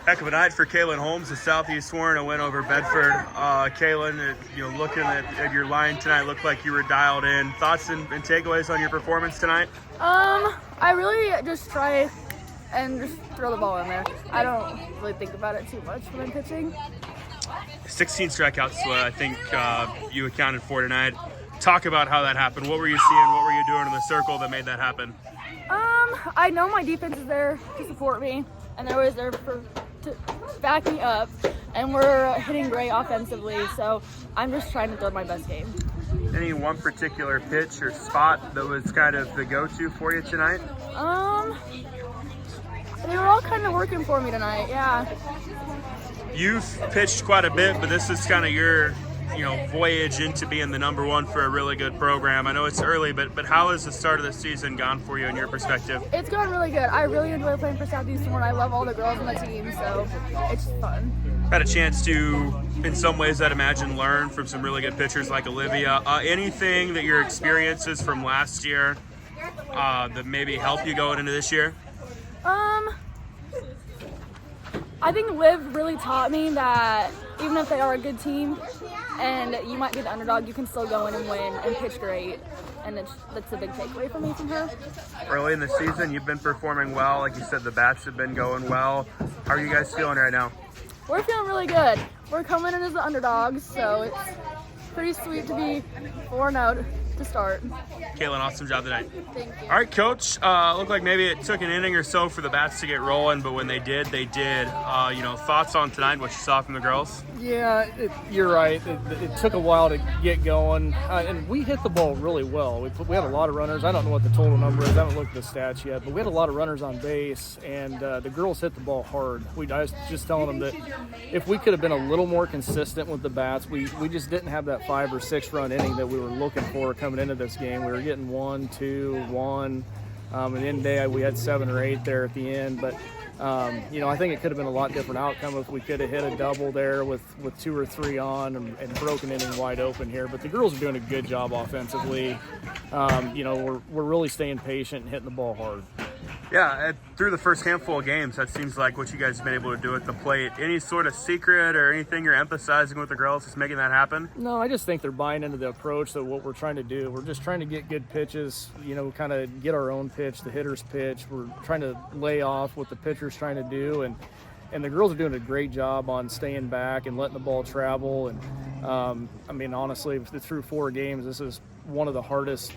Heck of a night for Kaylin Holmes, the Southeast Warren, a win over Bedford. Kaylin, looking at your line tonight, looked like you were dialed in. Thoughts and takeaways on your performance tonight? I really just try and just throw the ball in there. I don't really think about it too much when I'm pitching. 16 strikeouts, I think you accounted for tonight. Talk about how that happened. What were you seeing? What were you doing in the circle that made that happen? I know my defense is there to support me, and they're always there to back me up, and we're hitting great offensively, so I'm just trying to throw my best game. Any one particular pitch or spot that was kind of the go-to for you tonight? They were all kind of working for me tonight, yeah. You've pitched quite a bit, but this is kind of your voyage into being the number one for a really good program. I know it's early, but how has the start of the season gone for you in your perspective? It's gone really good. I really enjoy playing for Southeast Warren. I love all the girls on the team, so it's fun. Had a chance to, in some ways, I'd imagine, learn from some really good pitchers like Olivia. Anything that your experiences from last year that maybe help you going into this year? I think Liv really taught me that even if they are a good team and you might be the underdog, you can still go in and win and pitch great. And that's a big takeaway for me from her. Early in the season, you've been performing well. Like you said, the bats have been going well. How are you guys feeling right now? We're feeling really good. We're coming in as the underdogs, so it's pretty sweet to be 4-0 to start. Kaylin, awesome job tonight. Thank you. All right, Coach. Looked like maybe it took an inning or so for the bats to get rolling, but when they did, they did. Thoughts on tonight, what you saw from the girls? Yeah, you're right. It took a while to get going, and we hit the ball really well. We had a lot of runners. I don't know what the total number is. I haven't looked at the stats yet, but we had a lot of runners on base, and the girls hit the ball hard. I was just telling them that if we could have been a little more consistent with the bats, we just didn't have that 5 or 6 run inning that we were looking for coming into this game. We were getting 1, 2, 1, and in the day we had 7 or 8 there at the end, but I think it could have been a lot different outcome if we could have hit a double there with 2 or 3 on and broken inning wide open here. But the girls are doing a good job offensively. We're really staying patient and hitting the ball hard. Yeah, through the first handful of games, that seems like what you guys have been able to do at the plate. Any sort of secret or anything you're emphasizing with the girls that's making that happen? No, I just think they're buying into the approach of what we're trying to do. We're just trying to get good pitches, kind of get our own pitch, the hitter's pitch. We're trying to lay off what the pitcher's trying to do, and the girls are doing a great job on staying back and letting the ball travel. And honestly, through 4 games, this is one of the hardest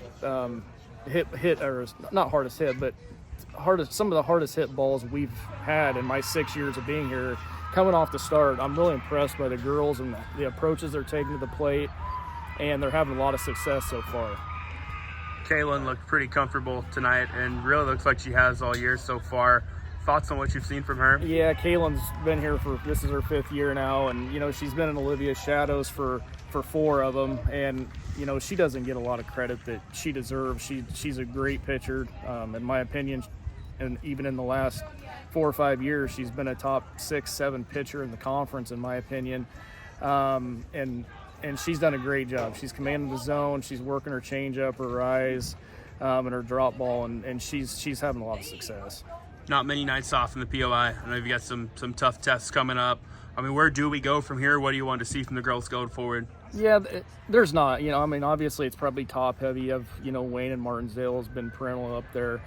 some of the hardest hit balls we've had in my 6 years of being here. Coming off the start, I'm really impressed by the girls and the approaches they're taking to the plate, and they're having a lot of success so far. Kaylin looked pretty comfortable tonight and really looks like she has all year so far. Thoughts on what you've seen from her? Yeah, Kaylin's been here this is her 5th year now, and she's been in Olivia's shadows for 4 of them, and she doesn't get a lot of credit that she deserves. She's a great pitcher, in my opinion, and even in the last 4 or 5 years, she's been a top 6, 7 pitcher in the conference, in my opinion, and she's done a great job. She's commanding the zone. She's working her changeup, her rise, and her drop ball, and she's having a lot of success. Not many nights off in the POI. I know you've got some tough tests coming up. Where do we go from here? What do you want to see from the girls going forward? Yeah, there's not. Obviously it's probably top heavy. Of Wayne and Martinsdale has been perennial up there,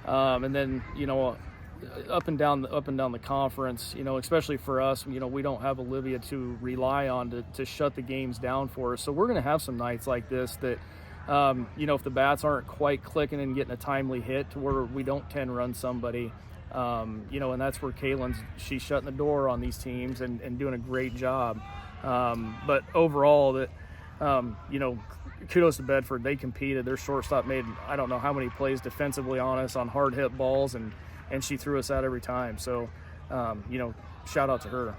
and then up and down the conference. Especially for us, we don't have Olivia to rely on to shut the games down for us. So we're going to have some nights like this that. If the bats aren't quite clicking and getting a timely hit to where we don't 10-run somebody, and that's where she's shutting the door on these teams and doing a great job. But overall, kudos to Bedford. They competed. Their shortstop made I don't know how many plays defensively on us on hard hit balls, and she threw us out every time. So, shout out to her.